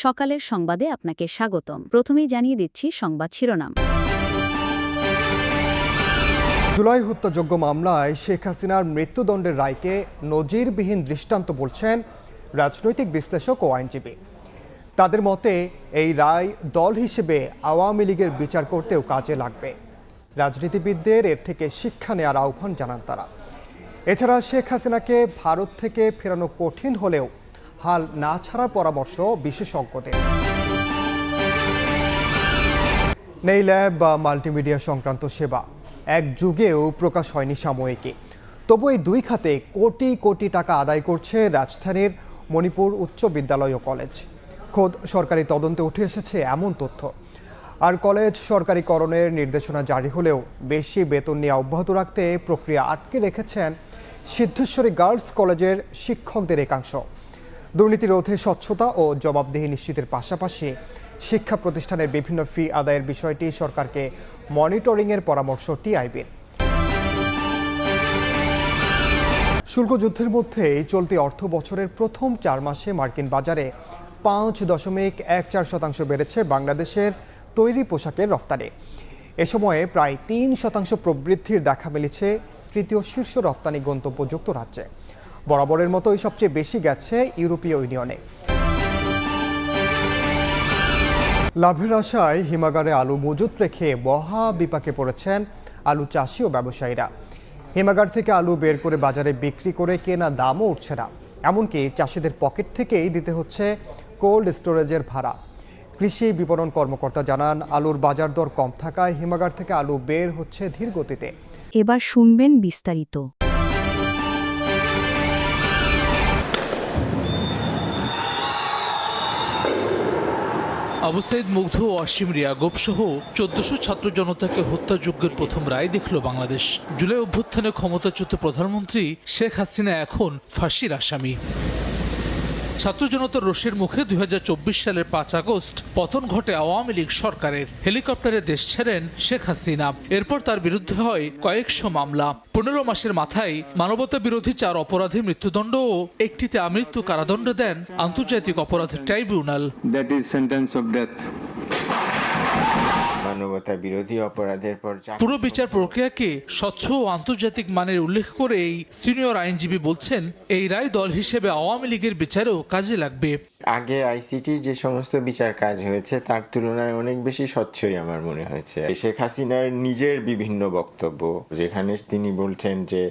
সকালের সংবাদে আপনাকে স্বাগতম। প্রথমেই জানিয়ে দিচ্ছি সংবাদ শিরোনাম। জুলাই হত্যাযোগ্য মামলায় শেখ হাসিনার মৃত্যুদণ্ডের রায়কে নজিরবিহীন দৃষ্টান্ত বলছেন রাজনৈতিক বিশ্লেষক ও আইনজীবী। তাদের মতে এই রায় দল হিসেবে আওয়ামী লীগের বিচার করতেও কাজে লাগবে। রাজনীতিবিদদের এর থেকে শিক্ষা নেওয়ার আহ্বান জানান তারা। এছাড়া শেখ হাসিনাকে ভারত থেকে ফেরানো কঠিন হলেও হাল না ছাড়ার পরামর্শ বিশেষজ্ঞদের। নেই ল্যাব বা মাল্টিমিডিয়া সংক্রান্ত সেবা, এক যুগেও প্রকাশ হয়নি সাময়িকী। তবু এই দুই খাতে কোটি কোটি টাকা আদায় করছে রাজধানীর মণিপুর উচ্চ বিদ্যালয় ও কলেজ। খোদ সরকারি তদন্তে উঠে এসেছে এমন তথ্য। আর কলেজ সরকারিকরণের নির্দেশনা জারি হলেও বেশি বেতন নিয়ে অব্যাহত রাখতে প্রক্রিয়া আটকে রেখেছেন সিদ্ধেশ্বরী গার্লস কলেজের শিক্ষকদের একাংশ। দুর্নীতি রোধে স্বচ্ছতা ও জবাবদিহি নিশ্চিতের পাশাপাশি শিক্ষা প্রতিষ্ঠানের বিভিন্ন ফি আদায়ের বিষয়টি সরকারকে মনিটরিংয়ের পরামর্শ টিআইবির। শুল্ক যুদ্ধের মধ্যেই চলতি অর্থ বছরের প্রথম 4 মাসে মার্কিন বাজারে 5.14% বেড়েছে বাংলাদেশের তৈরি পোশাকের রফতানি। এ সময়ে প্রায় 3% প্রবৃদ্ধির দেখা মিলেছে তৃতীয় শীর্ষ রফতানি গন্তব্য যুক্তরাজ্যে। বরাবরের মতোই সবচেয়ে বেশি গেছে ইউরোপীয় ইউনিয়নে। লাভের আশায় হিমাগারে আলু মজুত রেখে মহা বিপাকে পড়েছেন আলু চাষি ও ব্যবসায়ীরা। হিমাগার থেকে আলু বের করে বাজারে বিক্রি করে কেনা দামও উঠছে না, এমনকি চাষিদের পকেট থেকেই দিতে হচ্ছে কোল্ড স্টোরেজের ভাড়া। কৃষি বিপণন কর্মকর্তা জানান, আলুর বাজার দর কম থাকায় হিমাগার থেকে আলু বের হচ্ছে ধীর গতিতে। এবার শুনবেন বিস্তারিত। আবু সাইদ মুগ্ধ ও অসীম রিয়াগোপ সহ 1400 ছাত্র জনতাকে হত্যাযজ্ঞের প্রথম রায় দেখল বাংলাদেশ। জুলাই অভ্যুত্থানে ক্ষমতাচ্যুত প্রধানমন্ত্রী শেখ হাসিনা এখন ফাঁসির আসামি। ছাত্র জনতার রোষের মুখে 2024 সালের 5 আগস্ট পতন ঘটে আওয়ামী লীগ সরকারের। হেলিকপ্টারে দেশ ছেড়েন শেখ হাসিনা। এরপর তার বিরুদ্ধে হয় কয়েকশো মামলা। 15 মাসের মাথায় মানবতা বিরোধী 4 অপরাধে মৃত্যুদণ্ড ও একটিতে আমৃত্যু কারাদণ্ড দেন আন্তর্জাতিক অপরাধ tribunal. That is sentence of death. মানবতা বিরোধী অপরাধের পর পুরো বিচার প্রক্রিয়াকে স্বচ্ছ ও আন্তর্জাতিক মানের উল্লেখ করে এই সিনিয়র আইনজীবী বলছেন, এই রায় দল হিসেবে আওয়ামী লীগের বিচারেও কাজে লাগবে। আগে আইসিটি যে সমস্ত বিচার কাজ হয়েছে তার তুলনায় অনেক বেশি স্বচ্ছই আমার মনে হয়েছে। শেখ হাসিনার নিজের বিভিন্ন বক্তব্য, যেখানে তিনি বলছেন যে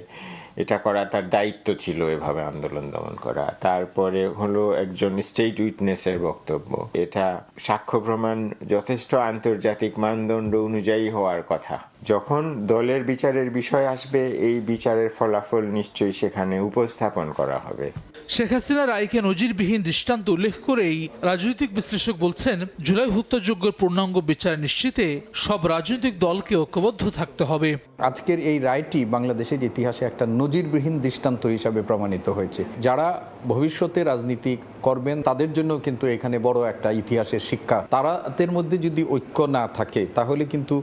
এটা করা তার দায়িত্ব ছিল, এভাবে আন্দোলন দমন করা। তারপরে হলো একজন স্টেট উইটনেসের বক্তব্য, এটা সাক্ষ্য প্রমাণ যথেষ্ট আন্তর্জাতিক মানদণ্ড অনুযায়ী হওয়ার কথা। যখন দলের বিচারের বিষয় আসবে, এই বিচারের ফলাফল নিশ্চয়ই সেখানে উপস্থাপন করা হবে। শেখ হাসিনার রায়কে নজিরবিহীন দৃষ্টান্ত উল্লেখ করেই রাজনৈতিক বিশ্লেষক বলছেন, জুলাই হত্যাযজ্ঞের পূর্ণাঙ্গ বিচার নিশ্চিতে সব রাজনৈতিক দলকে ঐক্যবদ্ধ থাকতে হবে। আজকের এই রায়টি বাংলাদেশের ইতিহাসে একটা নজিরবিহীন দৃষ্টান্ত হিসাবে প্রমাণিত হয়েছে। যারা ভবিষ্যতে রাজনীতি করবেন তাদের জন্য কিন্তু এখানে বড় একটা ইতিহাসের শিক্ষা। তাদের মধ্যে যদি ঐক্য না থাকে তাহলে কিন্তু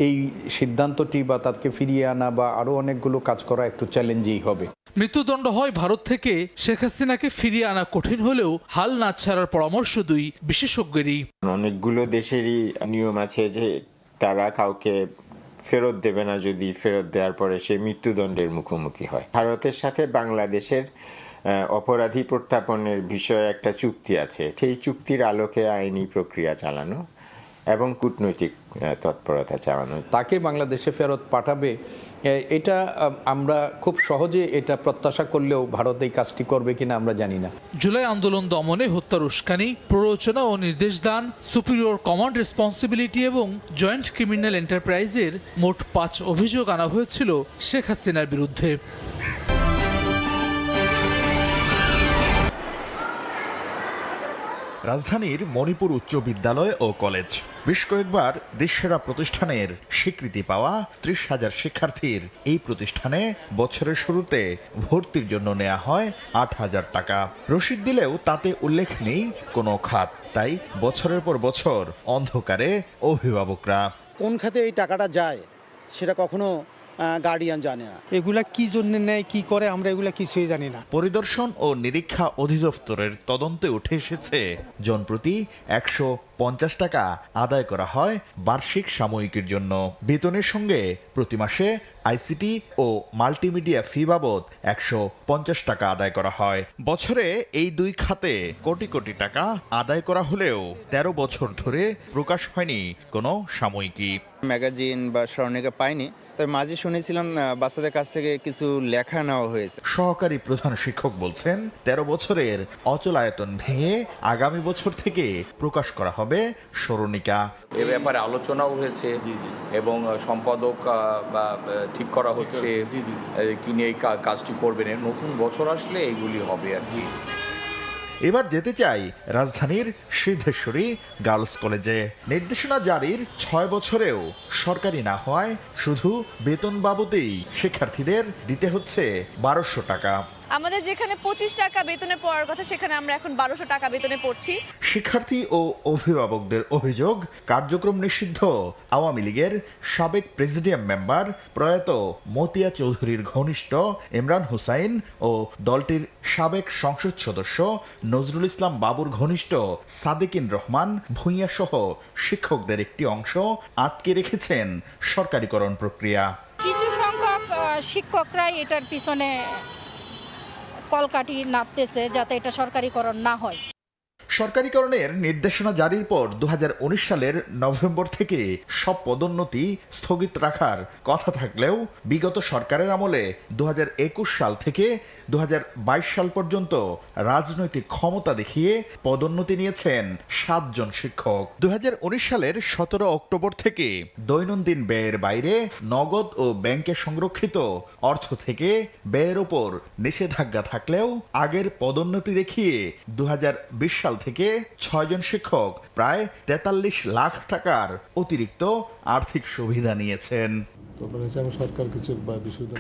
এই সিদ্ধান্তটি বা তাকে ফিরিয়ে আনা বা আরো অনেকগুলো কাজ করা একটু চ্যালেঞ্জই হবে। মৃত্যুদণ্ড হয় ভারত থেকে, শেখ হাসিনাকে ফিরিয়ে আনা কঠিন হলেও হাল না ছাড়ার পরামর্শ দুই বিশেষজ্ঞেরই। অনেকগুলো দেশেরই নিয়ম আছে যে তারা কাউকে ফেরত দেবে না যদি ফেরত দেওয়ার পরে সে মৃত্যুদণ্ডের মুখোমুখি হয়। ভারতের সাথে বাংলাদেশের অপরাধী প্রত্যাপনের বিষয়ে একটা চুক্তি আছে। সেই চুক্তির আলোকে আইনি প্রক্রিয়া চালানো এবং কূটনৈতিক তৎপরতা চালানো। তাকে বাংলাদেশে ফেরত পাঠাবে এটা আমরা খুব সহজে এটা প্রত্যাশা করলেও ভারত এই কাজটি করবে কিনা আমরা জানি না। জুলাই আন্দোলন দমনে হত্যার উস্কানি, প্ররোচনা ও নির্দেশ দান, সুপিরিয়র কমান্ড রেসপন্সিবিলিটি এবং জয়েন্ট ক্রিমিনাল এন্টারপ্রাইজের মোট 5 অভিযোগ আনা হয়েছিল শেখ হাসিনার বিরুদ্ধে। রাজধানীর মণিপুর উচ্চ বিদ্যালয় ও কলেজ বেশ কয়েকবার দেশসেরা প্রতিষ্ঠানের স্বীকৃতি পাওয়া 30,000 শিক্ষার্থীর এই প্রতিষ্ঠানে বছরের শুরুতে ভর্তির জন্য নেওয়া হয় 8,000 টাকা। রসিদ দিলেও তাতে উল্লেখ নেই কোনো খাত, তাই বছরের পর বছর অন্ধকারে অভিভাবকরা। কোন খাতে এই টাকাটা যায় সেটা কখনো গার্ডিয়ান জানে না। এগুলা কি জন্য নেয়, কি করে, আমরা এগুলা কিছুই জানি না। পরিদর্শন ও নিরীক্ষা অধিদপ্তরের তদন্তে উঠে এসেছে জনপ্রতি 150 টাকা আদায় করা হয় বার্ষিক সাময়িকীর জন্য। বেতনের সঙ্গে প্রতি মাসে আইসিটি ও মাল্টিমিডিয়া ফি বাবদ 150 টাকা আদায় করা হয়। বছরে এই দুই খাতে কোটি কোটি টাকা আদায় করা হলেও 13 বছর ধরে প্রকাশ হয়নি কোনো সাময়িকী। ম্যাগাজিন বা স্মরণিকা পাইনি, তবে মাঝে শুনেছিলাম বাচ্চাদের কাছ থেকে কিছু লেখা নেওয়া হয়েছে। সহকারী প্রধান শিক্ষক বলছেন 13 বছরের অচল আয়তন ভেঙে আগামী বছর থেকে প্রকাশ করা হবে স্মরণিকা। এ ব্যাপারে আলোচনাও হয়েছে এবং সম্পাদক ঠিক করা হচ্ছে কি নিয়ে এই কাজটি করবেন। নতুন বছর আসলে এইগুলি হবে আর কি। এবার যেতে চাই রাজধানীর সিদ্ধেশ্বরী গার্লস কলেজে। নির্দেশনা জারির 6 বছরেও সরকারি না হওয়ায় শুধু বেতন বাবদেই শিক্ষার্থীদের দিতে হচ্ছে 1200 টাকা। আমাদের যেখানে 25 টাকা বেতনে পড়ার কথা সেখানে আমরা এখন 1200 টাকা বেতনে পড়ছি। শিক্ষার্থী ও অভিভাবকদের অভিযোগ, কার্যক্রম নিষিদ্ধ আওয়ামী লীগের সাবেক প্রেসিডিয়াম মেম্বার প্রয়াত মতিয়া চৌধুরীর ঘনিষ্ঠ ইমরান হুসাইন ও দলটির সাবেক সংসদ সদস্য নজরুল ইসলাম বাবুর ঘনিষ্ঠ সাদেকিন রহমান ভূঁইয়া সহ শিক্ষকদের একটি অংশ আটকে রেখেছেন সরকারিকরণ প্রক্রিয়া। কিছু সংখ্যক শিক্ষকরাই এটার পিছনে কলকাঠি নাড়তেছে যাতে এটা সরকারিকরণ না হয়। সরকারিকরণের নির্দেশনা জারির পর 2019 সালের নভেম্বর থেকে সব পদোন্নতি স্থগিত রাখার কথা থাকলেও বিগত সরকারের আমলে 2021 সাল থেকে 2022 সাল পর্যন্ত রাজনৈতিক ক্ষমতা দেখিয়ে পদোন্নতি নিয়েছেন 7 জন শিক্ষক। 2019 সালের 17 অক্টোবর থেকে দৈনন্দিন ব্যয়ের বাইরে নগদ ও ব্যাংকে সংরক্ষিত অর্থ থেকে ব্যয়ের ওপর নিষেধাজ্ঞা থাকলেও আগের পদোন্নতি দেখিয়ে 2020 সাল থেকে 6 জন শিক্ষক প্রায় 43 লাখ টাকার অতিরিক্ত আর্থিক সুবিধা নিয়েছেন।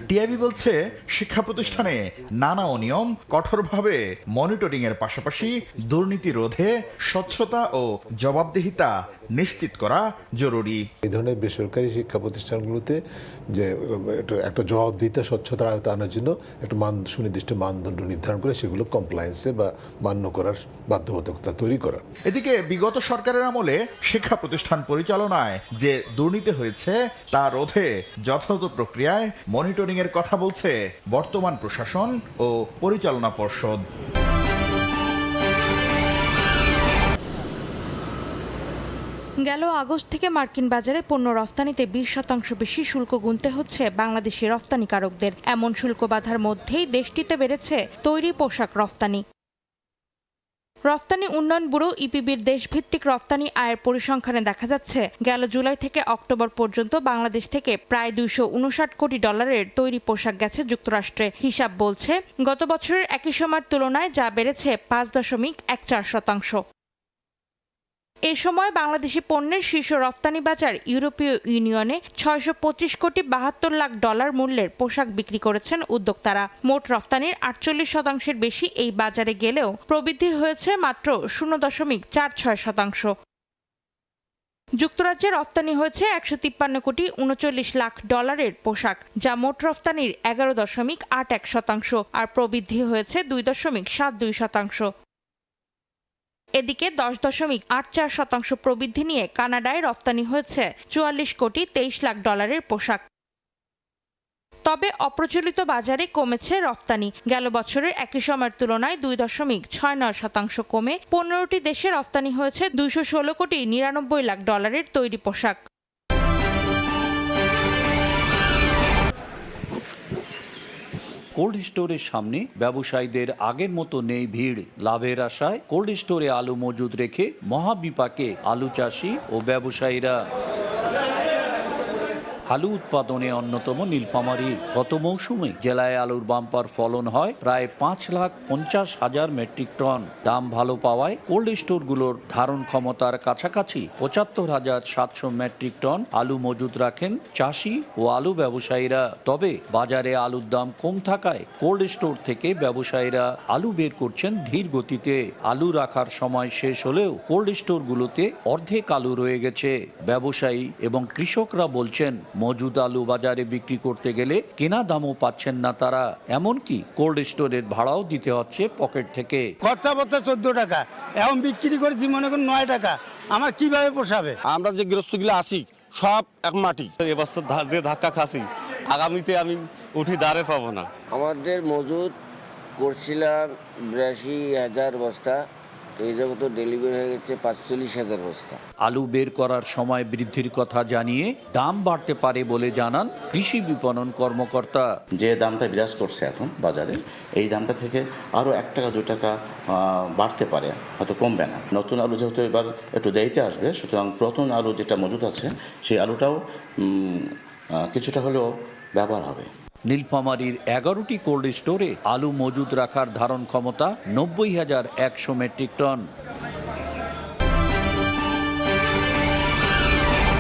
টিআইবি বলছে শিক্ষা প্রতিষ্ঠানে নানা অনিয়ম কঠোরভাবে মনিটরিং এর পাশাপাশি দুর্নীতি রোধে স্বচ্ছতা ও জবাবদিহিতা নিশ্চিত করা জরুরি। এই ধরনের বেসরকারি শিক্ষা প্রতিষ্ঠানগুলোতে যে একটা জবাবদিহিতা স্বচ্ছতার আয়ত্তে আনার জন্য একটা সুনির্দিষ্ট মানদণ্ড নির্ধারণ করে সেগুলো কমপ্লায়েন্সে বা মান্য করার বাধ্যবাধকতা তৈরি করা। এদিকে বিগত সরকারের আমলে শিক্ষা প্রতিষ্ঠান পরিচালনায় যে দুর্নীতি হয়েছে তা রোধে যথাযথ প্রক্রিয়ায় মনিটরিং এর কথা বলছে বর্তমান প্রশাসন ও পরিচালনা পর্ষদ। গেল আগস্ট থেকে মার্কিন বাজারে পণ্য রফতানিতে 20% বেশি শুল্ক গুনতে হচ্ছে বাংলাদেশি রফতানিকারকদের। এমন শুল্ক বাধার মধ্যেই দেশটিতে বেড়েছে তৈরি পোশাক রফতানি। রফতানি উন্নয়ন ব্যুরো ইপিবির দেশভিত্তিক রফতানি আয়ের পরিসংখ্যানে দেখা যাচ্ছে গেল জুলাই থেকে অক্টোবর পর্যন্ত বাংলাদেশ থেকে প্রায় $259 কোটি তৈরি পোশাক গেছে যুক্তরাষ্ট্রে। হিসাব বলছে গত বছরের একই সময়ের তুলনায় যা বেড়েছে 5.14%। এ সময় বাংলাদেশি পণ্যের শীর্ষ রফতানি বাজার ইউরোপীয় ইউনিয়নে $625 কোটি 72 লাখ মূল্যের পোশাক বিক্রি করেছেন উদ্যোক্তারা। মোট রফতানির 48% বেশি এই বাজারে গেলেও প্রবৃদ্ধি হয়েছে মাত্র 0.46%। যুক্তরাজ্যে রফতানি হয়েছে $153 কোটি 39 লাখ পোশাক, যা মোট রফতানির 11.81%, আর প্রবৃদ্ধি হয়েছে 2.72%। এদিকে 10.84% প্রবৃদ্ধি নিয়ে কানাডায় রফতানি হয়েছে $44 কোটি 23 লাখ পোশাক। তবে অপ্রচলিত বাজারে কমেছে রফতানি। গেল বছরের একই সময়ের তুলনায় 2.69% কমে 15টি দেশে রফতানি হয়েছে $216 কোটি 99 লাখ তৈরি পোশাক। কোল্ড স্টোরের সামনে ব্যবসায়ীদের আগের মতো নেই ভিড়। লাভের আশায় কোল্ড স্টোরে আলু মজুদ রেখে মহাবিপাকে আলু চাষি ও ব্যবসায়ীরা। আলু উৎপাদনে অন্যতম নীলফামারী। গত মৌসুমে জেলায় আলুর বাম্পার ফলন হয় প্রায় 5,50,000 মেট্রিক টন। দাম ভালো পাওয়ায় কোল্ড স্টোরগুলোর ধারণ ক্ষমতার কাছাকাছি 75,700 মেট্রিক টন আলু মজুদ রাখেন চাষি ও আলু ব্যবসায়ীরা। তবে বাজারে আলুর দাম কম থাকায় কোল্ড স্টোর থেকে ব্যবসায়ীরা আলু বের করছেন ধীর গতিতে। আলু রাখার সময় শেষ হলেও কোল্ড স্টোরগুলোতে অর্ধেক আলু রয়ে গেছে। ব্যবসায়ী এবং কৃষকরা বলছেন মজুদ আলু বাজারে বিক্রি করতে গেলে কেনা দামও পাচ্ছেন না তারা, এমনকি কোল্ড স্টোরের ভাড়াও দিতে হচ্ছে পকেট থেকে। কথাবার্তা 14 টাকা, এখন বিক্রি করেছি মনে করুন 9 টাকা, আমার কিভাবে পোষাবে? আমরা যে গৃহস্থগুলো আসি সব এক মাটি। এবছর যে ধাক্কা খাসি, আগামীতে আমি উঠি দাঁড়ে পাবো না। আমাদের মজুদ করছিলাম 82,000 বস্তা, তো এই জগৎ ডেলিভারি হয়ে গেছে 45,000 বস্তা। আলু বের করার সময় বৃদ্ধির কথা জানিয়ে দাম বাড়তে পারে বলে জানান কৃষি বিপণন কর্মকর্তা। যে দামটা বিরাজ করছে এখন বাজারে, এই দামটা থেকে আরও 1 টাকা 2 টাকা বাড়তে পারে, হয়তো কমবে না। নতুন আলু যেহেতু এবার একটু দেরিতে আসবে, সুতরাং পুরাতন আলু যেটা মজুদ আছে সেই আলুটাও কিছুটা হলেও ব্যবহার হবে। নীলফামারীর 11টি কোল্ড স্টোরে আলু মজুদ রাখার ধারণ ক্ষমতা 90,100 মেট্রিক টন।